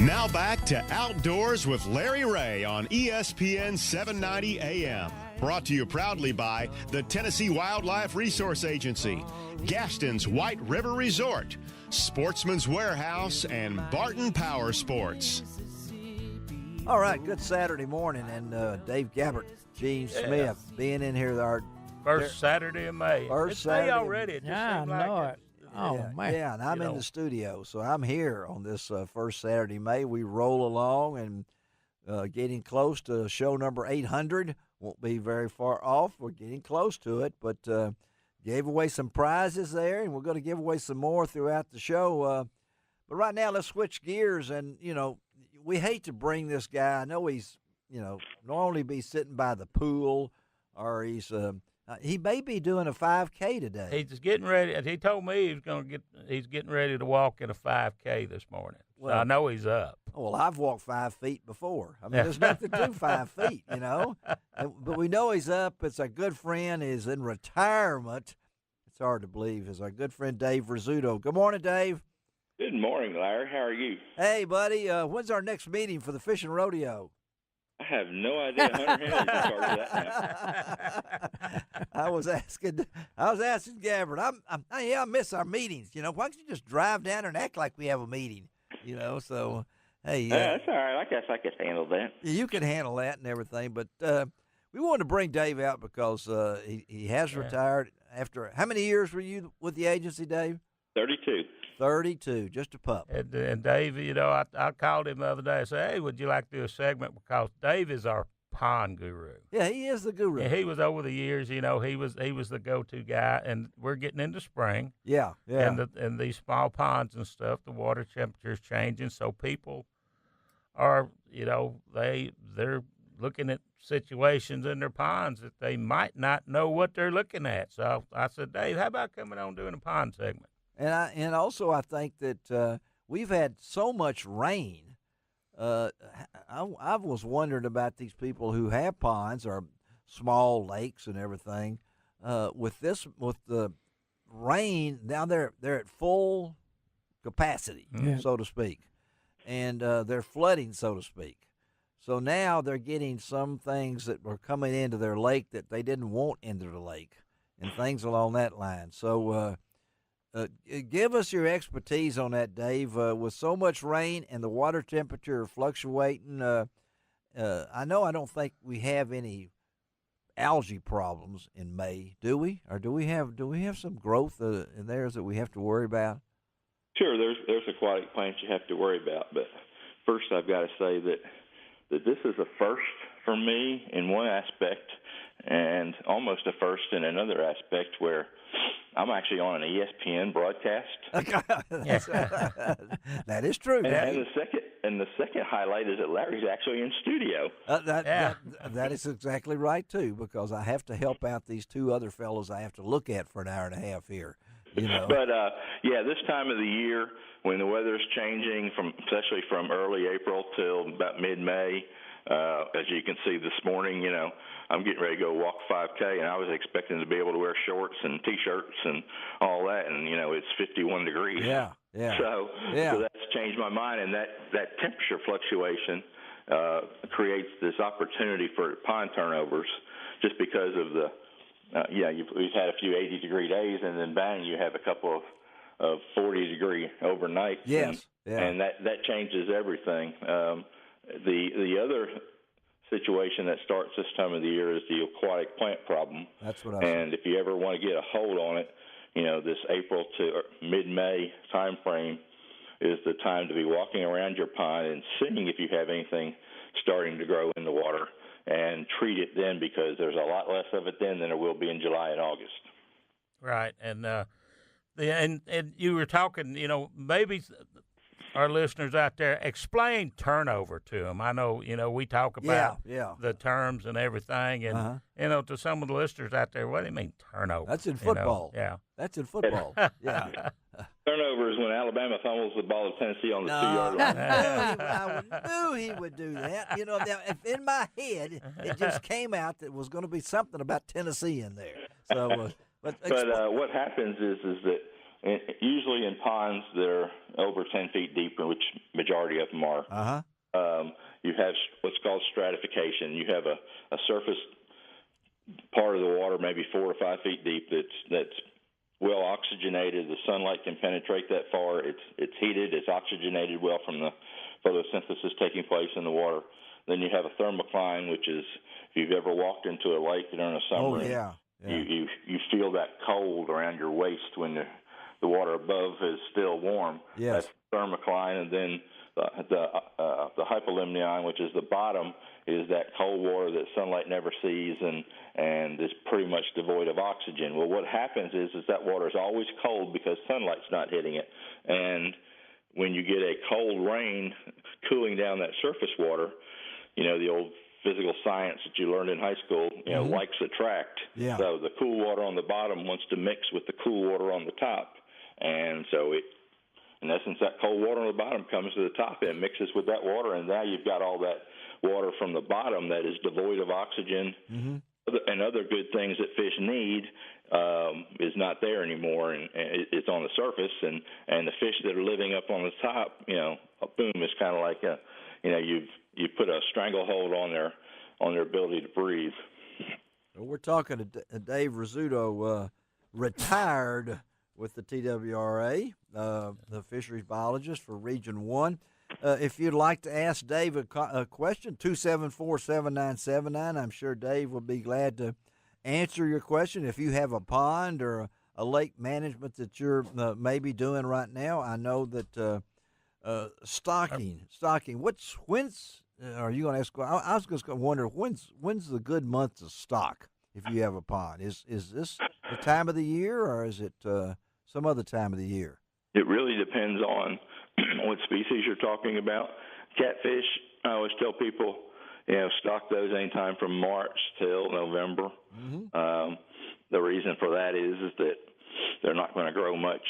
Now back to Outdoors with Larry Ray on ESPN 790 AM. Brought to you proudly by the Tennessee Wildlife Resource Agency, Gaston's White River Resort, Sportsman's Warehouse, and Barton Power Sports. All right, good Saturday morning, and Dave Gabbert, Gene Smith, being in here. Our First Saturday of May. First Saturday May already. It just Yeah, I seems know like it. Oh, yeah, man. Yeah, and I'm in the studio, so I'm here on this first Saturday of May. We roll along and getting close to show number 800. Won't be very far off. We're getting close to it, but gave away some prizes there, and we're going to give away some more throughout the show. But right now, let's switch gears, and, we hate to bring this guy. I know he's, normally be sitting by the pool, or he may be doing a 5K today. he's getting ready. He told me he's getting ready to walk in a 5K this morning. Well, so I know he's up. Well, I've walked 5 feet before. I mean, there's nothing to 5 feet, But we know he's up. It's our good friend. He's in retirement. It's hard to believe. It's our good friend Dave Rizzuto. Good morning, Dave. Good morning, Larry. How are you? Hey, buddy. When's our next meeting for the fishing rodeo? I have no idea. Hunter Henry's in charge of that now. I was asking Gabbard. I miss our meetings. Why don't you just drive down and act like we have a meeting? So hey, That's all right. I guess I could handle that. you can handle that and everything. But we wanted to bring Dave out because he has retired after how many years were you with the agency, Dave? 32. 32, just a pup. And Dave, I called him the other day and said, hey, would you like to do a segment? Because Dave is our pond guru. Yeah, he is the guru. And he was over the years, he was the go-to guy. And we're getting into spring. Yeah. And these small ponds and stuff, the water temperature is changing. So people are, they're looking at situations in their ponds that they might not know what they're looking at. So I said, Dave, how about coming on doing a pond segment? And also I think that we've had so much rain. I was wondering about these people who have ponds or small lakes and everything. With the rain, now they're at full capacity, so to speak, and they're flooding, so to speak. So now they're getting some things that were coming into their lake that they didn't want into the lake, and things along that line. So. Give us your expertise on that, Dave. With so much rain and the water temperature fluctuating, I don't think we have any algae problems in May, do we? Or do we have some growth in there that we have to worry about? Sure, there's aquatic plants you have to worry about, but first I've got to say that this is a first for me in one aspect, and almost a first in another aspect where I'm actually on an ESPN broadcast. That is true. And the second highlight is that Larry's actually in studio. That is exactly right too, because I have to help out these two other fellows I have to look at for an hour and a half here. But this time of the year when the weather's changing, especially from early April till about mid-May. As you can see this morning, I'm getting ready to go walk 5K, and I was expecting to be able to wear shorts and T-shirts and all that, and, it's 51 degrees. Yeah. So that's changed my mind, and that temperature fluctuation creates this opportunity for pond turnovers just because of we've had a few 80-degree days, and then bang, you have a couple of 40-degree overnights. Yes. And that changes everything. The other situation that starts this time of the year is the aquatic plant problem. That's what And if you ever want to get a hold on it, this April to mid-May time frame is the time to be walking around your pond and seeing if you have anything starting to grow in the water and treat it then, because there's a lot less of it then than there will be in July and August. Right. And and you were talking, maybe our listeners out there, explain turnover to them. I know, we talk about the terms and everything, and, to some of the listeners out there, what do you mean turnover? That's in football. Yeah. That's in football. Yeah. Turnover is when Alabama fumbles the ball to Tennessee on the 2-yard line. I knew he would do that. Now, if in my head, it just came out that was going to be something about Tennessee in there. So, but what happens is that usually in ponds that are over 10 feet deep, which majority of them are. You have what's called stratification. You have a surface part of the water, maybe 4 or 5 feet deep, that's well oxygenated. The sunlight can penetrate that far. It's heated. It's oxygenated well from the photosynthesis taking place in the water. Then you have a thermocline, which is if you've ever walked into a lake during the summer. Oh yeah. You feel that cold around your waist when the water above is still warm. Yes. That's thermocline, and then the hypolimnion, which is the bottom, is that cold water that sunlight never sees and is pretty much devoid of oxygen. Well, what happens is that water is always cold because sunlight's not hitting it, and when you get a cold rain cooling down that surface water, the old physical science that you learned in high school, likes attract. Yeah. So the cool water on the bottom wants to mix with the cool water on the top, and so in essence, that cold water on the bottom comes to the top and mixes with that water, and now you've got all that water from the bottom that is devoid of oxygen and other good things that fish need is not there anymore, and it's on the surface, and the fish that are living up on the top, boom, it's kind of like you've put a stranglehold on their ability to breathe. Well, we're talking to Dave Rizzuto, retired with the TWRA, the fisheries biologist for Region 1. If you'd like to ask Dave a question, 274-7979. I'm sure Dave will be glad to answer your question. If you have a pond or a lake management that you're maybe doing right now, I know that stocking. When's are you going to ask? I was just going to wonder when's the good month to stock if you have a pond. Is this the time of the year, or is it some other time of the year? It really depends on what species you're talking about. Catfish, I always tell people, stock those anytime from March till November. The reason for that is that they're not going to grow much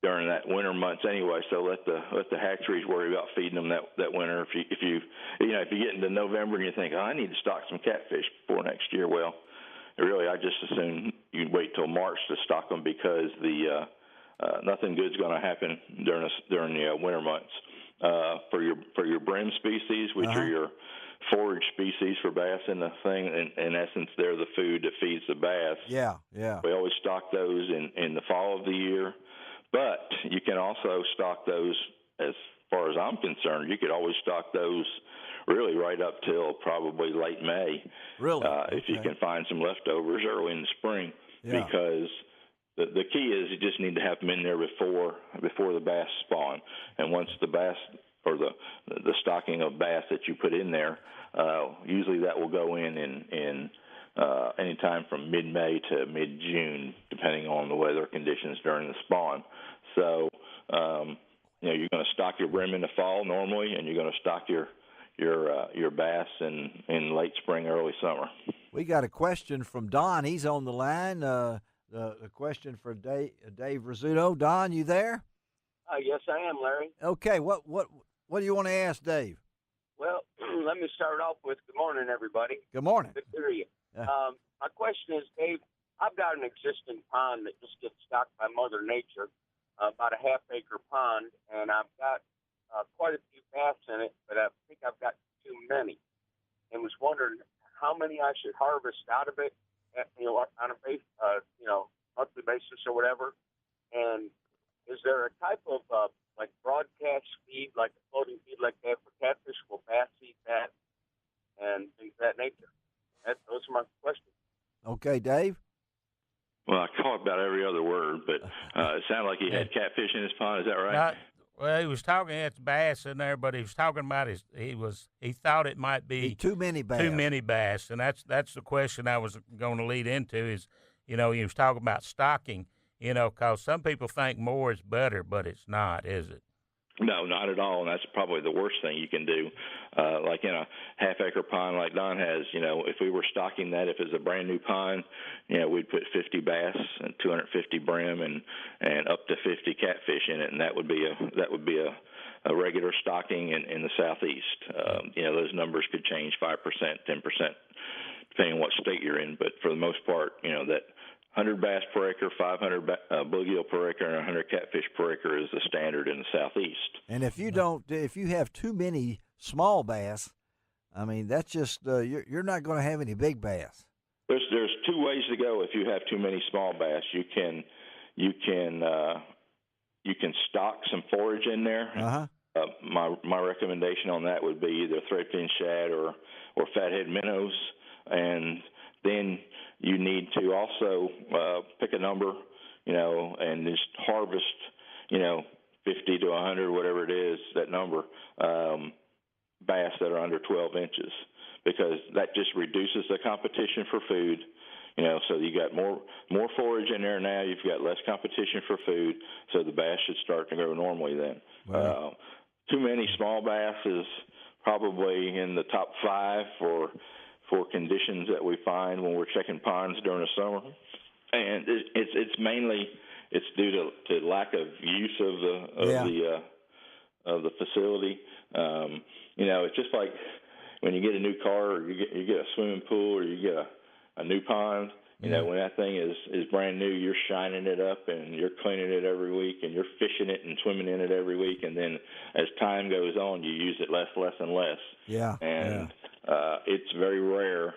during that winter months anyway. So let the hatcheries worry about feeding them that winter. If you get into November and you think, I need to stock some catfish before next year, well, really I just assume you'd wait till March to stock them because nothing good's going to happen during the winter months. For your brim species, which are your forage species for bass in the thing, in essence, they're the food that feeds the bass. Yeah. We always stock those in the fall of the year, but you can also stock those, as far as I'm concerned, you could always stock those really right up till probably late May. Really? If you can find some leftovers early in the spring, because the key is you just need to have them in there before the bass spawn. And once the bass or the stocking of bass that you put in there, usually that will go in any time from mid-May to mid-June, depending on the weather conditions during the spawn. So you're going to stock your brim in the fall normally, and you're going to stock your bass in late spring, early summer. We got a question from Don. He's on the line. The question for Dave Rizzuto. Don, you there? Yes, I am, Larry. Okay. What do you want to ask Dave? Well, let me start off with good morning, everybody. Good morning. Good to hear you. My question is, Dave, I've got an existing pond that just gets stocked by Mother Nature, about a half-acre pond, and I've got quite a few bass in it, but I think I've got too many, and was wondering how many I should harvest out of it, on a monthly basis or whatever. And is there a type of like broadcast feed, like a floating feed like that for catfish? Will bass eat that and things of that nature? Those are my questions. Okay, Dave. Well, I caught about every other word, but it sounded like he had catfish in his pond. Is that right? Well, he was talking at bass in there, but he was talking about he thought it might be too many bass. Too many bass, and that's the question I was going to lead into. Is he was talking about stocking, because some people think more is better, but it's not, is it? No, not at all, and that's probably the worst thing you can do. Like in a half-acre pond like Don has, if we were stocking that, if it's a brand-new pond, we'd put 50 bass and 250 brim and up to 50 catfish in it, and that would be a regular stocking in the southeast. Those numbers could change 5%, 10%, depending on what state you're in, but for the most part, that 100 bass per acre, 500 bluegill per acre, and 100 catfish per acre is the standard in the southeast. And if you have too many small bass, I mean, that's just you're not going to have any big bass. There's two ways to go. If you have too many small bass, you can stock some forage in there. Uh-huh. My recommendation on that would be either threadfin shad or fathead minnows, and then you need to also pick a number, and just harvest, 50 to 100, whatever it is, that number, bass that are under 12 inches, because that just reduces the competition for food. So you got more forage in there now. You've got less competition for food, so the bass should start to grow normally then. Wow. Too many small bass is probably in the top 5 for conditions that we find when we're checking ponds during the summer, and it's mainly due to lack of use of the facility. It's just like when you get a new car, or you get a swimming pool, or you get a new pond. When that thing is brand new, you're shining it up and you're cleaning it every week, and you're fishing it and swimming in it every week. And then as time goes on, you use it less and less. Yeah. And it's very rare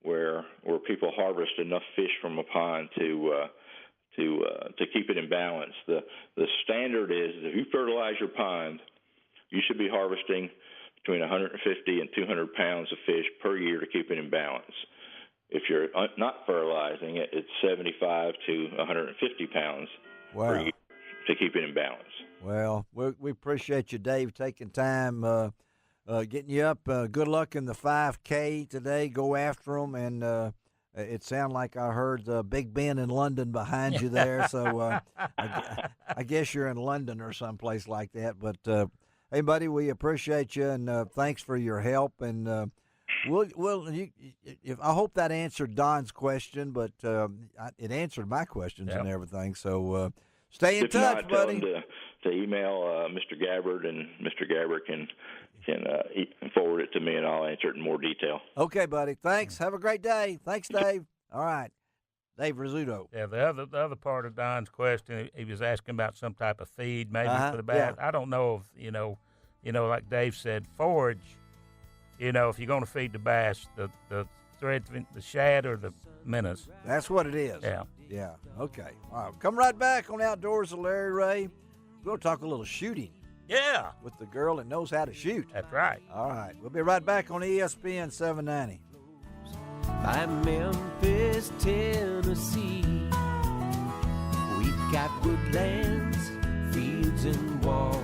where people harvest enough fish from a pond to keep it in balance. The standard is if you fertilize your pond, you should be harvesting between 150 and 200 pounds of fish per year to keep it in balance. If you're not fertilizing it, it's 75 to 150 pounds per year to keep it in balance. Well, we appreciate you, Dave, taking time, getting you up. Good luck in the 5K today. Go after them. And it sounded like I heard Big Ben in London behind you there. So I guess you're in London or someplace like that. But, hey, buddy, we appreciate you, and thanks for your help. And I hope that answered Don's question, but it answered my questions and everything. So stay in touch, buddy. Tell him to email Mr. Gabbard, and Mr. Gabbard can forward it to me, and I'll answer it in more detail. Okay, buddy. Thanks. Have a great day. Thanks, Dave. All right. Dave Rizzuto. Yeah, the other part of Don's question, he was asking about some type of feed maybe for the bass. Yeah. I don't know if, like Dave said, forage. If you're going to feed the bass, the thread, the shad, or the minnows. That's what it is. Yeah. Yeah. Okay. All right. Come right back on Outdoors with Larry Ray. We'll talk a little shooting. Yeah. With the girl that knows how to shoot. That's right. All right. We'll be right back on ESPN 790. By Memphis, Tennessee, we've got woodlands, fields, and walls.